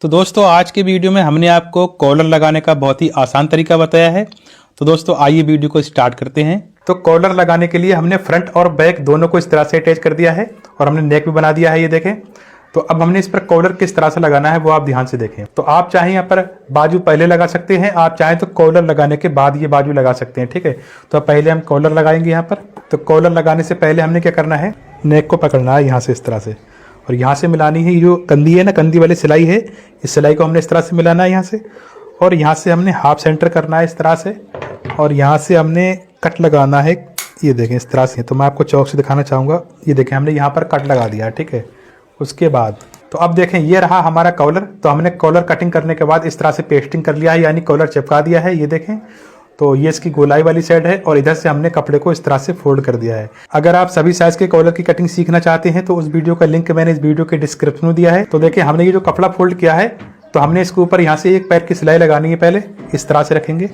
तो दोस्तों आज के वीडियो में हमने आपको कॉलर लगाने का बहुत ही आसान तरीका बताया है। तो दोस्तों आइए वीडियो को स्टार्ट करते हैं। तो कॉलर लगाने के लिए हमने फ्रंट और बैक दोनों को इस तरह से अटैच कर दिया है और हमने नेक भी बना दिया है, ये देखें। तो अब हमने इस पर कॉलर किस तरह से लगाना है वो आप ध्यान से देखें। तो आप चाहें यहाँ पर बाजू पहले लगा सकते हैं, आप चाहें तो कॉलर लगाने के बाद ये बाजू लगा सकते हैं, ठीक है। तो अब पहले हम कॉलर लगाएंगे यहाँ पर। तो कॉलर लगाने से पहले हमने क्या करना है, नेक को पकड़ना है यहाँ से इस तरह से, और यहाँ से मिलानी है। ये जो कंदी है ना, कंदी वाली सिलाई है, इस सिलाई को हमने इस तरह से मिलाना है यहाँ से, और यहाँ से हमने हाफ सेंटर करना है इस तरह से, और यहाँ से हमने कट लगाना है, ये देखें इस तरह से। तो मैं आपको चौक से दिखाना चाहूँगा, ये देखें हमने यहाँ पर कट लगा दिया है, ठीक है। उसके बाद तो अब देखें ये रहा हमारा कॉलर। तो हमने कॉलर कटिंग करने के बाद इस तरह से पेस्टिंग कर लिया है, यानी कॉलर चिपका दिया है, ये देखें। तो ये इसकी गोलाई वाली साइड है और इधर से हमने कपड़े को इस तरह से फोल्ड कर दिया है। अगर आप सभी साइज के कॉलर की कटिंग सीखना चाहते हैं तो उस वीडियो का लिंक मैंने इस वीडियो के डिस्क्रिप्शन में दिया है। तो देखिए हमने ये जो कपड़ा फोल्ड किया है, तो हमने इसके ऊपर यहाँ से एक पैर की सिलाई लगानी है, पहले इस तरह से रखेंगे।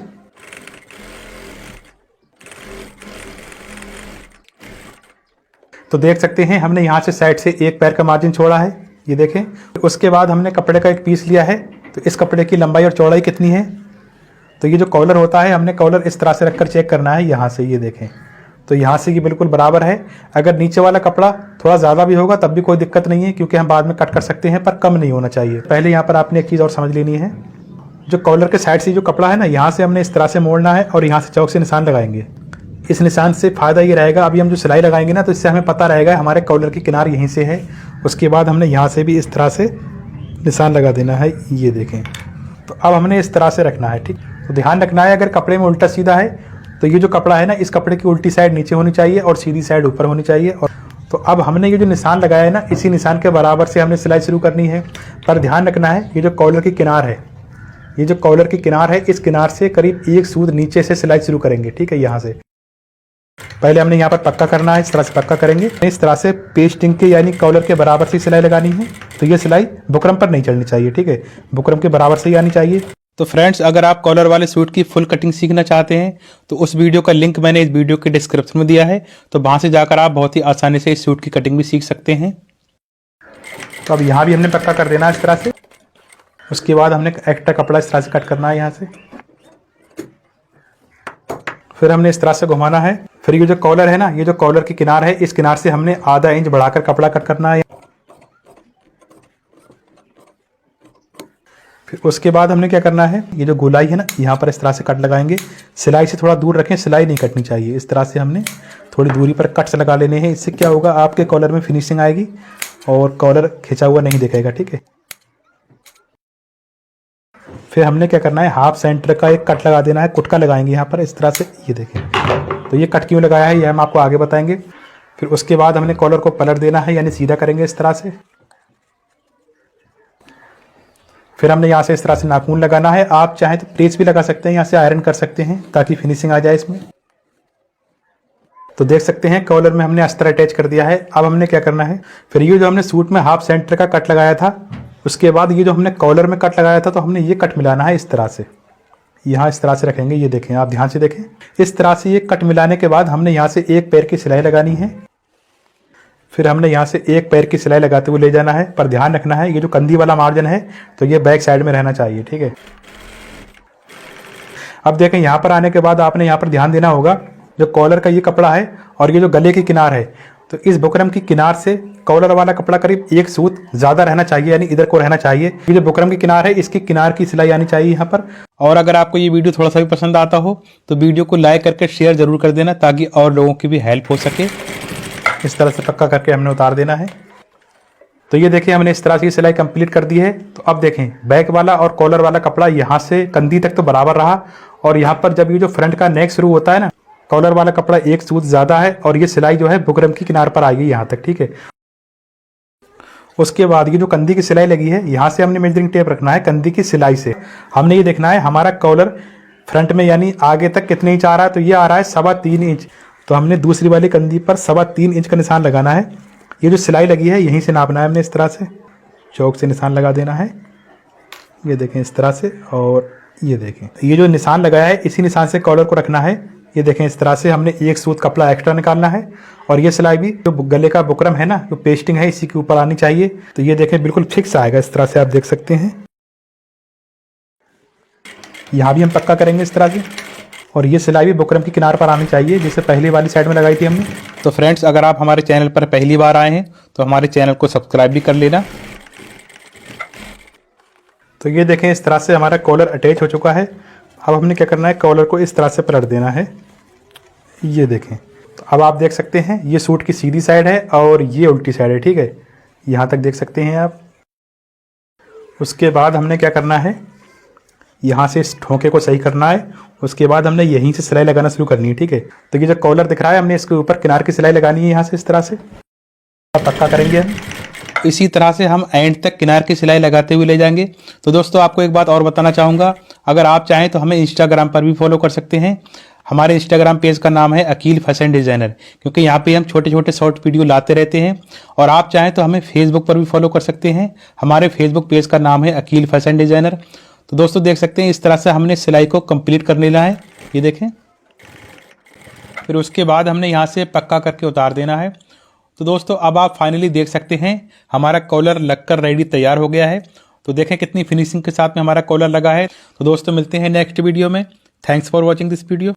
तो देख सकते हैं हमने यहाँ से साइड से एक पैर का मार्जिन छोड़ा है, ये देखें। उसके बाद हमने कपड़े का एक पीस लिया है। तो इस कपड़े की लंबाई और चौड़ाई कितनी है, तो ये जो कॉलर होता है हमने कॉलर इस तरह से रखकर चेक करना है यहाँ से, ये देखें। तो यहाँ से ये बिल्कुल बराबर है। अगर नीचे वाला कपड़ा थोड़ा ज़्यादा भी होगा तब भी कोई दिक्कत नहीं है, क्योंकि हम बाद में कट कर सकते हैं, पर कम नहीं होना चाहिए। पहले यहाँ पर आपने एक चीज़ और समझ लेनी है, जो कॉलर के साइड से जो कपड़ा है ना, यहाँ से हमने इस तरह से मोड़ना है और यहाँ से चौक से निशान लगाएंगे। इस निशान से फ़ायदा ये रहेगा, अभी हम जो सिलाई लगाएंगे ना, तो इससे हमें पता रहेगा हमारे कॉलर की किनार यहीं से है। उसके बाद हमने यहाँ से भी इस तरह से निशान लगा देना है, ये देखें। तो अब हमने इस तरह से रखना है, ठीक। तो ध्यान रखना है, अगर कपड़े में उल्टा सीधा है तो ये जो कपड़ा है ना, इस कपड़े की उल्टी साइड नीचे होनी चाहिए और सीधी साइड ऊपर होनी चाहिए। और तो अब हमने ये जो निशान लगाया है ना, इसी निशान के बराबर से हमने सिलाई शुरू करनी है। पर ध्यान रखना है, ये जो कॉलर की किनार है, ये जो कॉलर की किनार है, इस किनार से करीब एक सूद नीचे से सिलाई शुरू करेंगे, ठीक है। यहाँ से पहले हमने यहाँ पर पक्का करना है, इस तरह से पक्का करेंगे। इस तरह से पेस्टिंग के यानी कॉलर के बराबर से सिलाई लगानी है। तो ये सिलाई बुकरम पर नहीं चलनी चाहिए, ठीक है, बुकरम के बराबर से ही आनी चाहिए। तो फ्रेंड्स अगर आप कॉलर वाले सूट की फुल कटिंग सीखना चाहते हैं तो उस वीडियो का लिंक मैंने इस वीडियो के डिस्क्रिप्शन में दिया है। तो वहां से जाकर आप बहुत ही आसानी से इस सूट की कटिंग भी सीख सकते हैं। तो अब यहाँ भी हमने पक्का कर देना है इस तरह से। उसके बाद हमने एक्स्ट्रा कपड़ा इस तरह से कट करना है यहाँ से, फिर हमने इस तरह से घुमाना है। फिर ये जो कॉलर है ना, ये जो कॉलर की किनार है, इस किनार से हमने आधा इंच बढ़ाकर कपड़ा कट करना है। फिर उसके बाद हमने क्या करना है, ये जो गोलाई है ना, यहाँ पर इस तरह से कट लगाएंगे। सिलाई से थोड़ा दूर रखें, सिलाई नहीं कटनी चाहिए। इस तरह से हमने थोड़ी दूरी पर कट्स लगा लेने हैं। इससे क्या होगा, आपके कॉलर में फिनिशिंग आएगी और कॉलर खिंचा हुआ नहीं दिखेगा, ठीक है। फिर हमने क्या करना है, हाफ सेंटर का एक कट लगा देना है, कुटका लगाएंगे यहाँ पर इस तरह से, ये देखें। तो ये कट क्यों लगाया है ये हम आपको आगे बताएंगे। फिर उसके बाद हमने कॉलर को पलट देना है, यानी सीधा करेंगे इस तरह से। फिर हमने यहाँ से इस तरह से नाखून लगाना है। आप चाहें तो प्रेस भी लगा सकते हैं, यहाँ से आयरन कर सकते हैं ताकि फिनिशिंग आ जाए इसमें। तो देख सकते हैं कॉलर में हमने अस्तर अटैच कर दिया है। अब हमने क्या करना है, फिर ये जो हमने सूट में हाफ सेंटर का कट लगाया था, उसके बाद ये जो हमने कॉलर में कट लगाया था, तो हमने ये कट मिलाना है इस तरह से। यहाँ इस तरह से रखेंगे, ये देखें, आप ध्यान से देखें। इस तरह से ये कट मिलाने के बाद हमने यहाँ से एक पैर की सिलाई लगानी है। फिर हमने यहाँ से एक पैर की सिलाई लगाते हुए ले जाना है। पर ध्यान रखना है, ये जो कंधी वाला मार्जिन है तो ये बैक साइड में रहना चाहिए, ठीक है। अब देखें यहाँ पर आने के बाद आपने यहाँ पर ध्यान देना होगा, जो कॉलर का ये कपड़ा है और ये जो गले की किनार है, तो इस बुकरम की किनार से कॉलर वाला कपड़ा करीब एक सूत ज़्यादा रहना चाहिए, यानी इधर को रहना चाहिए। ये जो बुकरम की किनार है, इसकी किनार की सिलाई आनी चाहिए यहाँ पर। और अगर आपको ये वीडियो थोड़ा सा भी पसंद आता हो तो वीडियो को लाइक करके शेयर जरूर कर देना, ताकि और लोगों की भी हेल्प हो सके। इस तरह से पक्का करके हमने उतार देना है। तो ये देखिए हमने इस तरह से सिलाई कंप्लीट कर दी है। तो अब देखें बैक वाला और कॉलर वाला कपड़ा यहाँ से कंधी तक तो बराबर रहा, और यहाँ पर जब ये जो फ्रंट का नेक शुरू होता है ना, कॉलर वाला कपड़ा एक सूत ज़्यादा है और ये सिलाई जो है बुकरम की किनार पर आएगी यहाँ तक, ठीक है। उसके बाद ये जो कंधी की सिलाई लगी है, यहाँ से हमने मेजरिंग टेप रखना है कंधी की सिलाई से। हमने ये देखना है हमारा कॉलर फ्रंट में यानी आगे तक कितने इंच आ रहा है, तो ये आ रहा है 3.25 इंच। तो हमने दूसरी वाली कंधी पर 3.25 इंच का निशान लगाना है। ये जो सिलाई लगी है यहीं से नापना है हमने, इस तरह से चौक से निशान लगा देना है, ये देखें इस तरह से। और ये देखें ये जो निशान लगाया है, इसी निशान से कॉलर को रखना है। ये देखें इस तरह से हमने एक सूत कपड़ा एक्स्ट्रा निकालना है, और ये सिलाई भी जो गले का बुकरम है ना, जो पेस्टिंग है, इसी के ऊपर आनी चाहिए। तो ये देखें बिल्कुल फिक्स आएगा, इस तरह से आप देख सकते हैं। यहाँ भी हम पक्का करेंगे इस तरह से। और ये सिलाई भी बुकरम की किनार पर आनी चाहिए, जैसे पहली वाली साइड में लगाई थी हमने। तो फ्रेंड्स, अगर आप हमारे चैनल पर पहली बार आए हैं तो हमारे चैनल को सब्सक्राइब भी कर लेना। तो ये देखें, इस तरह से हमारा कॉलर अटैच हो चुका है। अब हमने क्या करना है, कॉलर को इस तरह से पलट देना है। ये देखें, तो अब आप देख सकते हैं ये सूट की सीधी साइड है और ये उल्टी साइड है, ठीक है, यहाँ तक देख सकते हैं आप। उसके बाद हमने क्या करना है, यहाँ से इस ठोके को सही करना है। उसके बाद हमने यहीं से सिलाई लगाना शुरू करनी है, ठीक है। तो ये जो कॉलर दिख रहा है, हमने इसके ऊपर किनार की सिलाई लगानी है यहाँ से इस तरह से। पक्का करेंगे हम, इसी तरह से हम एंड तक किनार की सिलाई लगाते हुए ले जाएंगे। तो दोस्तों, आपको एक बात और बताना चाहूँगा, अगर आप चाहें तो हमें इंस्टाग्राम पर भी फॉलो कर सकते हैं। हमारे इंस्टाग्राम पेज का नाम है अकील फैशन डिज़ाइनर, क्योंकि यहाँ पे हम छोटे छोटे शॉर्ट वीडियो लाते रहते हैं। और आप चाहें तो हमें फेसबुक पर भी फॉलो कर सकते हैं। हमारे फेसबुक पेज का नाम है अकील फैशन डिज़ाइनर। तो दोस्तों, देख सकते हैं इस तरह से हमने सिलाई को कंप्लीट कर लेना है, ये देखें। फिर उसके बाद हमने यहाँ से पक्का करके उतार देना है। तो दोस्तों, अब आप फाइनली देख सकते हैं हमारा कॉलर लगकर रेडी तैयार हो गया है। तो देखें कितनी फिनिशिंग के साथ में हमारा कॉलर लगा है। तो दोस्तों, मिलते हैं नेक्स्ट वीडियो में। Thanks for watching this video.